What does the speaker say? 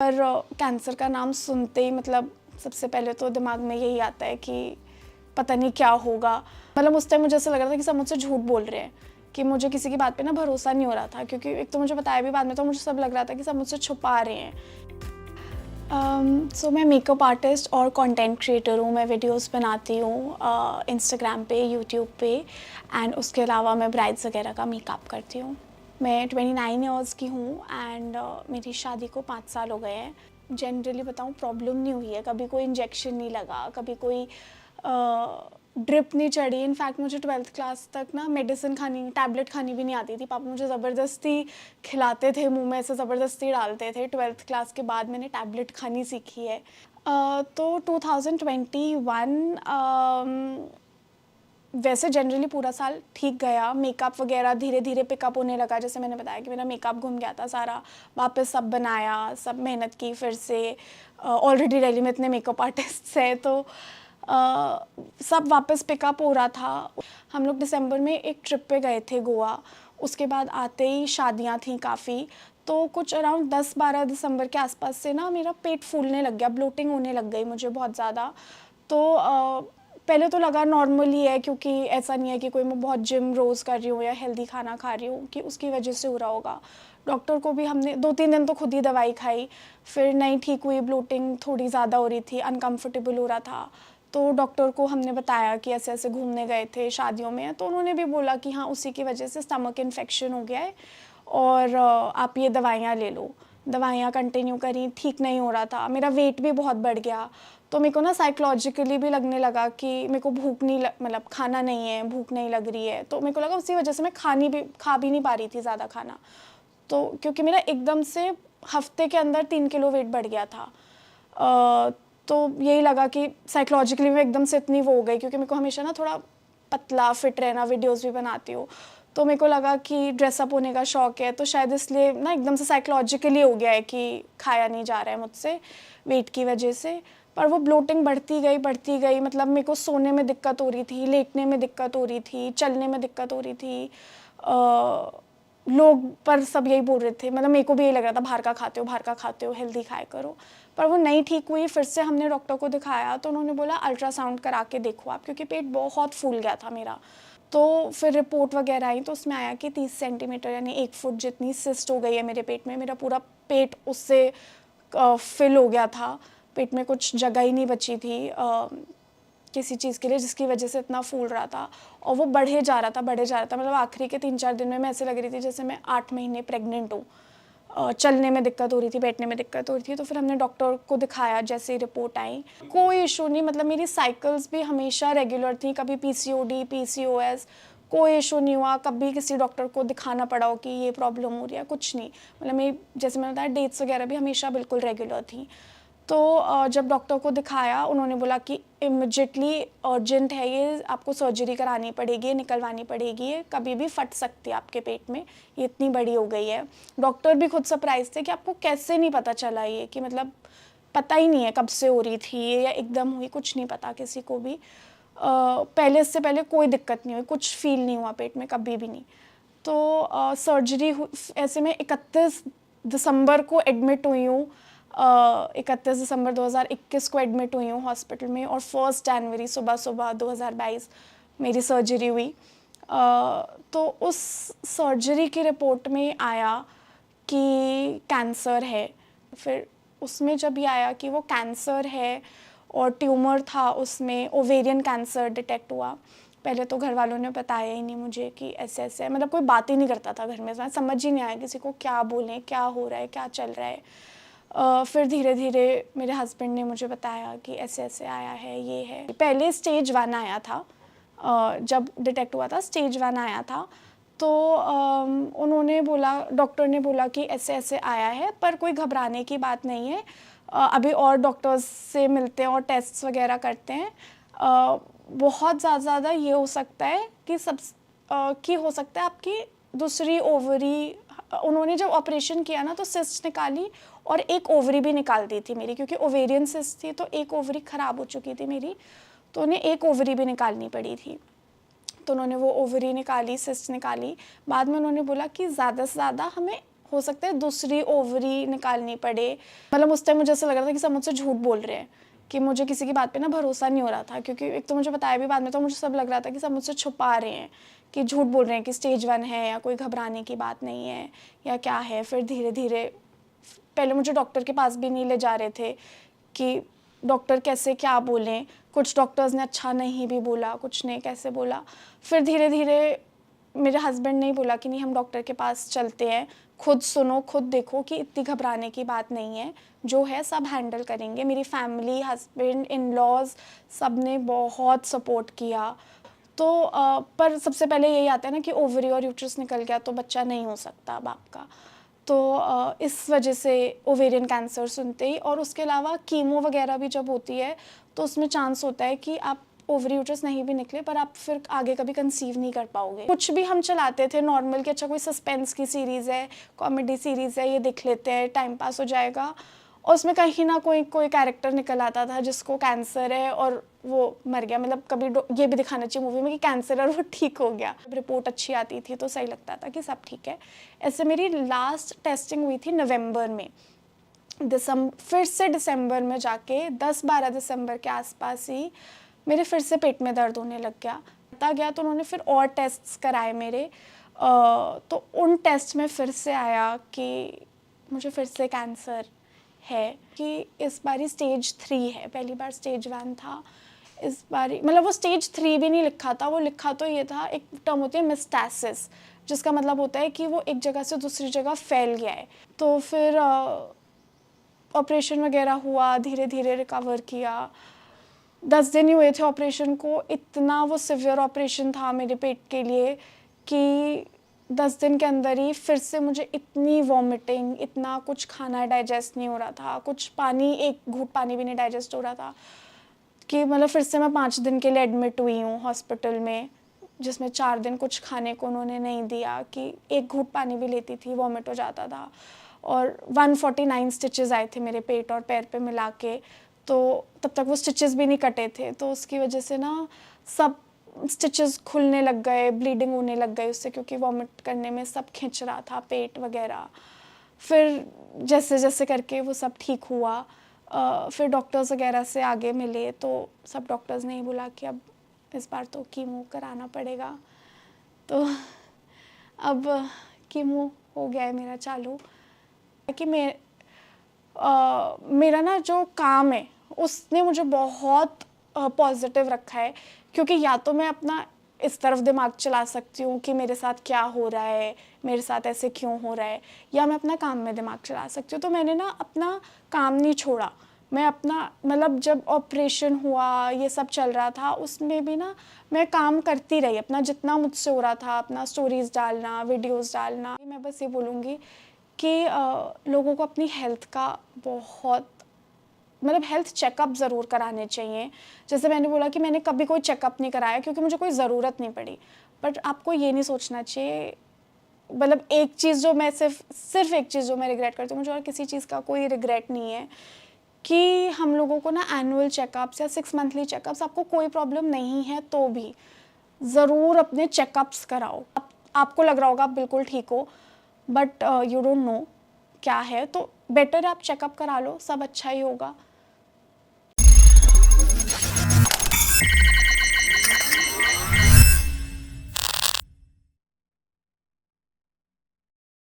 पर कैंसर का नाम सुनते ही मतलब सबसे पहले तो दिमाग में यही आता है कि पता नहीं क्या होगा। मतलब उस टाइम मुझे ऐसा लग रहा था कि सब मुझसे झूठ बोल रहे हैं, कि मुझे किसी की बात पे ना भरोसा नहीं हो रहा था, क्योंकि एक तो मुझे बताया भी बाद में, तो मुझे सब लग रहा था कि सब मुझसे छुपा रहे हैं। सो मैं मेकअप आर्टिस्ट और कंटेंट क्रिएटर हूँ। मैं वीडियोस बनाती हूँ इंस्टाग्राम पे, यूट्यूब पे, एंड उसके अलावा मैं ब्राइड्स वगैरह का मेकअप करती हूँ। मैं 29 इयर्स की हूँ एंड मेरी शादी को 5 साल हो गए हैं। जनरली बताऊँ, प्रॉब्लम नहीं हुई है, कभी कोई इंजेक्शन नहीं लगा, कभी कोई ड्रिप नहीं चढ़ी। इनफैक्ट मुझे 12th क्लास तक ना मेडिसिन खानी, टैबलेट खानी भी नहीं आती थी। पापा मुझे ज़बरदस्ती खिलाते थे, मुंह में ऐसे ज़बरदस्ती डालते थे। 12th क्लास के बाद मैंने टैबलेट खानी सीखी है। तो 2021 वैसे जनरली पूरा साल ठीक गया। मेकअप वगैरह धीरे धीरे पिकअप होने लगा। जैसे मैंने बताया कि मेरा मेकअप घूम गया था सारा, वापस सब बनाया, सब मेहनत की फिर से। ऑलरेडी दिल्ली में इतने मेकअप आर्टिस्ट्स हैं, तो सब वापस पिकअप हो रहा था। हम लोग दिसंबर में एक ट्रिप पे गए थे गोवा। उसके बाद आते ही शादियां थी काफ़ी, तो कुछ अराउंड 10-12 दिसंबर के आसपास से ना मेरा पेट फूलने लग गया, ब्लोटिंग होने लग गई मुझे बहुत ज़्यादा। तो पहले तो लगा नॉर्मली है, क्योंकि ऐसा नहीं है कि कोई मैं बहुत जिम रोज़ कर रही हूँ या हेल्दी खाना खा रही हूँ कि उसकी वजह से हो रहा होगा। डॉक्टर को भी हमने 2-3 दिन तो खुद ही दवाई खाई, फिर नहीं ठीक हुई, ब्लोटिंग थोड़ी ज़्यादा हो रही थी, अनकम्फर्टेबल हो रहा था। तो डॉक्टर को हमने बताया कि ऐसे ऐसे घूमने गए थे शादियों में, तो उन्होंने भी बोला कि हाँ उसी की वजह से स्टमक इन्फेक्शन हो गया है और आप ये दवाइयाँ ले लो। दवाइयाँ कंटिन्यू करी, ठीक नहीं हो रहा था। मेरा वेट भी बहुत बढ़ गया, तो मेरे को ना साइकोलॉजिकली भी लगने लगा कि मेरे को भूख नहीं मतलब खाना नहीं है, भूख नहीं लग रही है। तो मेरे को लगा उसी वजह से मैं खा भी नहीं पा रही थी ज़्यादा खाना। तो क्योंकि मेरा एकदम से हफ्ते के अंदर 3 किलो वेट बढ़ गया था। तो यही लगा कि साइकोलॉजिकली मैं एकदम से इतनी वो हो गई, क्योंकि मेरे को हमेशा ना थोड़ा पतला फिट रहना, वीडियोस भी बनाती हूँ, तो मेरे को लगा कि ड्रेसअप होने का शौक़ है, तो शायद इसलिए ना एकदम से साइकोलॉजिकली हो गया है कि खाया नहीं जा रहा है मुझसे वेट की वजह से। पर वो ब्लोटिंग बढ़ती गई। मतलब मेरे को सोने में दिक्कत हो रही थी, लेटने में दिक्कत हो रही थी, चलने में दिक्कत हो रही थी। लोग पर सब यही बोल रहे थे, मतलब मेरे को भी यही लग रहा था बाहर का खाते हो, हेल्दी खाया करो। पर वो नहीं ठीक हुई। फिर से हमने डॉक्टर को दिखाया, तो उन्होंने बोला अल्ट्रासाउंड करा के देखो आप, क्योंकि पेट बहुत फूल गया था मेरा। तो फिर रिपोर्ट वगैरह आई, तो उसमें आया कि 30 सेंटीमीटर यानी 1 फुट जितनी सिस्ट हो गई है मेरे पेट में। मेरा पूरा पेट उससे फिल हो गया था, पेट में कुछ जगह ही नहीं बची थी किसी चीज़ के लिए, जिसकी वजह से इतना फूल रहा था। और वो बढ़े जा रहा था। मतलब आखिरी के 3-4 दिन में मैं ऐसे लग रही थी जैसे मैं 8 महीने प्रेग्नेंट हूँ। चलने में दिक्कत हो रही थी, बैठने में दिक्कत हो रही थी। तो फिर हमने डॉक्टर को दिखाया, जैसे ही रिपोर्ट आई कोई इशू नहीं। मतलब मेरी साइकिल्स भी हमेशा रेगुलर थी, कभी पीसीओडी, पीसीओएस, कोई इशू नहीं हुआ। कभी किसी डॉक्टर को दिखाना पड़ा हो कि ये प्रॉब्लम हो रही है, कुछ नहीं। मतलब मेरी, जैसे मैंने बताया, डेट्स वगैरह भी हमेशा बिल्कुल रेगुलर थी। तो जब डॉक्टर को दिखाया, उन्होंने बोला कि इमिजिएटली अर्जेंट है ये, आपको सर्जरी करानी पड़ेगी, निकलवानी पड़ेगी, ये कभी भी फट सकती है आपके पेट में, ये इतनी बड़ी हो गई है। डॉक्टर भी खुद सरप्राइज थे कि आपको कैसे नहीं पता चला ये, कि मतलब पता ही नहीं है कब से हो रही थी ये या एकदम हुई, कुछ नहीं पता किसी को भी। पहले, इससे पहले कोई दिक्कत नहीं हुई, कुछ फील नहीं हुआ पेट में कभी भी नहीं। तो सर्जरी ऐसे में 31 दिसंबर को एडमिट हुई हूँ। 31 दिसंबर 2021 को एडमिट हुई हूँ हॉस्पिटल में, और 1 जनवरी सुबह 2022 मेरी सर्जरी हुई। तो उस सर्जरी की रिपोर्ट में आया कि कैंसर है। फिर उसमें जब ये आया कि वो कैंसर है और ट्यूमर था उसमें, ओवेरियन कैंसर डिटेक्ट हुआ। पहले तो घर वालों ने बताया ही नहीं मुझे कि ऐसे ऐसे है। मतलब कोई बात ही नहीं करता था घर में, समझ ही नहीं आया किसी को क्या बोलें, क्या हो रहा है, क्या चल रहा है। फिर धीरे धीरे मेरे हस्बैंड ने मुझे बताया कि ऐसे ऐसे आया है, ये है। पहले स्टेज 1 आया था, जब डिटेक्ट हुआ था स्टेज 1 आया था। तो उन्होंने बोला, डॉक्टर ने बोला कि ऐसे ऐसे आया है, पर कोई घबराने की बात नहीं है। अभी और डॉक्टर्स से मिलते हैं और टेस्ट्स वगैरह करते हैं। बहुत ज़्यादा ये हो सकता है कि हो सकता है आपकी दूसरी ओवरी, उन्होंने जब ऑपरेशन किया ना तो सिस्ट निकाली और एक ओवरी भी निकाल दी थी मेरी, क्योंकि ओवेरियन सिस्ट थी तो एक ओवरी ख़राब हो चुकी थी मेरी, तो उन्हें एक ओवरी भी निकालनी पड़ी थी। तो उन्होंने वो ओवरी निकाली, सिस्ट निकाली। बाद में उन्होंने बोला कि ज़्यादा से ज़्यादा हमें हो सकता है दूसरी ओवरी निकालनी पड़े। मतलब उस टाइम मुझे ऐसा लग रहा था कि सब मुझसे झूठ बोल रहे हैं, कि मुझे किसी की बात पे ना भरोसा नहीं हो रहा था, क्योंकि एक तो मुझे बताया भी बाद में, तो मुझे सब लग रहा था कि सब मुझसे छुपा रहे हैं, कि झूठ बोल रहे हैं कि स्टेज 1 है या कोई घबराने की बात नहीं है या क्या है। फिर धीरे धीरे पहले मुझे डॉक्टर के पास भी नहीं ले जा रहे थे कि डॉक्टर कैसे क्या बोलें, कुछ डॉक्टर्स ने अच्छा नहीं भी बोला, कुछ ने कैसे बोला। फिर धीरे धीरे मेरे हस्बैंड ने ही बोला कि नहीं हम डॉक्टर के पास चलते हैं, खुद सुनो खुद देखो कि इतनी घबराने की बात नहीं है, जो है सब हैंडल करेंगे। मेरी फैमिली, हस्बैंड, इन लॉज सब ने बहुत सपोर्ट किया। तो पर सबसे पहले यही आता है ना कि ओवरी और यूट्रस निकल गया तो बच्चा नहीं हो सकता बाप का। तो इस वजह से ओवेरियन कैंसर सुनते ही, और उसके अलावा कीमो वगैरह भी जब होती है तो उसमें चांस होता है कि आप ओवरी यूट्रस नहीं भी निकले पर आप फिर आगे कभी कंसीव नहीं कर पाओगे। कुछ भी हम चलाते थे नॉर्मल कि अच्छा कोई सस्पेंस की सीरीज़ है, कॉमेडी सीरीज़ है, ये देख लेते हैं, टाइम पास हो जाएगा। और उसमें कहीं ना कोई कैरेक्टर निकल आता था जिसको कैंसर है और वो मर गया। मतलब कभी ये भी दिखाना चाहिए मूवी में कि कैंसर है और वो ठीक हो गया। रिपोर्ट अच्छी आती थी तो सही लगता था कि सब ठीक है। ऐसे मेरी लास्ट टेस्टिंग हुई थी नवंबर में। फिर से दिसंबर में जाके 10-12 दिसंबर के आसपास ही मेरे फिर से पेट में दर्द होने लग गया। पता गया तो उन्होंने फिर और टेस्ट्स कराए मेरे। तो उन टेस्ट में फिर से आया कि मुझे फिर से कैंसर है, कि इस बारी स्टेज 3 है। पहली बार स्टेज 1 था, इस बारी मतलब वो स्टेज 3 भी नहीं लिखा था, वो लिखा तो ये था, एक टर्म होती है मेटास्टेसिस, जिसका मतलब होता है कि वो एक जगह से दूसरी जगह फैल गया है। तो फिर ऑपरेशन वगैरह हुआ, धीरे धीरे रिकवर किया। 10 दिन ही हुए थे ऑपरेशन को। इतना वो सिवियर ऑपरेशन था मेरे पेट के लिए कि 10 दिन के अंदर ही फिर से मुझे इतनी वॉमिटिंग, इतना कुछ खाना डाइजेस्ट नहीं हो रहा था, कुछ पानी, एक घूंट पानी भी नहीं डाइजेस्ट हो रहा था, कि मतलब फिर से मैं 5 दिन के लिए एडमिट हुई हूँ हॉस्पिटल में, जिसमें 4 दिन कुछ खाने को उन्होंने नहीं दिया, कि एक घूंट पानी भी लेती थी वॉमिट हो जाता था। और 149 स्टिचेस आए थे मेरे पेट और पैर पे मिला के। तो तब तक वो स्टिचेस भी नहीं कटे थे, तो उसकी वजह से ना सब स्टिचेस खुलने लग गए, ब्लीडिंग होने लग गई उससे, क्योंकि वॉमिट करने में सब खिंच रहा था पेट वगैरह। फिर जैसे जैसे करके वो सब ठीक हुआ। फिर डॉक्टर्स वगैरह से आगे मिले तो सब डॉक्टर्स ने ही बोला कि अब इस बार तो कीमो कराना पड़ेगा। तो अब कीमो हो गया है मेरा चालू। कि मेरा ना जो काम है उसने मुझे बहुत पॉजिटिव रखा है, क्योंकि या तो मैं अपना इस तरफ दिमाग चला सकती हूँ कि मेरे साथ क्या हो रहा है, मेरे साथ ऐसे क्यों हो रहा है, या मैं अपना काम में दिमाग चला सकती हूँ। तो मैंने ना अपना काम नहीं छोड़ा। मैं अपना मतलब जब ऑपरेशन हुआ ये सब चल रहा था उसमें भी ना मैं काम करती रही, अपना जितना मुझसे हो रहा था, अपना स्टोरीज़ डालना, वीडियोज़ डालना। मैं बस ये बोलूँगी कि लोगों को अपनी हेल्थ का बहुत मतलब हेल्थ चेकअप ज़रूर कराने चाहिए। जैसे मैंने बोला कि मैंने कभी कोई चेकअप नहीं कराया क्योंकि मुझे कोई ज़रूरत नहीं पड़ी। बट आपको ये नहीं सोचना चाहिए, मतलब एक चीज़ जो मैं सिर्फ एक चीज़ जो मैं रिग्रेट करती हूँ, मुझे और किसी चीज़ का कोई रिग्रेट नहीं है, कि हम लोगों को ना एनुअल चेकअप्स या 6 मंथली चेकअप्स, आपको कोई प्रॉब्लम नहीं है तो भी ज़रूर अपने चेकअप्स कराओ। आपको लग रहा होगा आप बिल्कुल ठीक हो, बट यू डोंट नो क्या है, तो बेटर आप चेकअप करा लो, सब अच्छा ही होगा।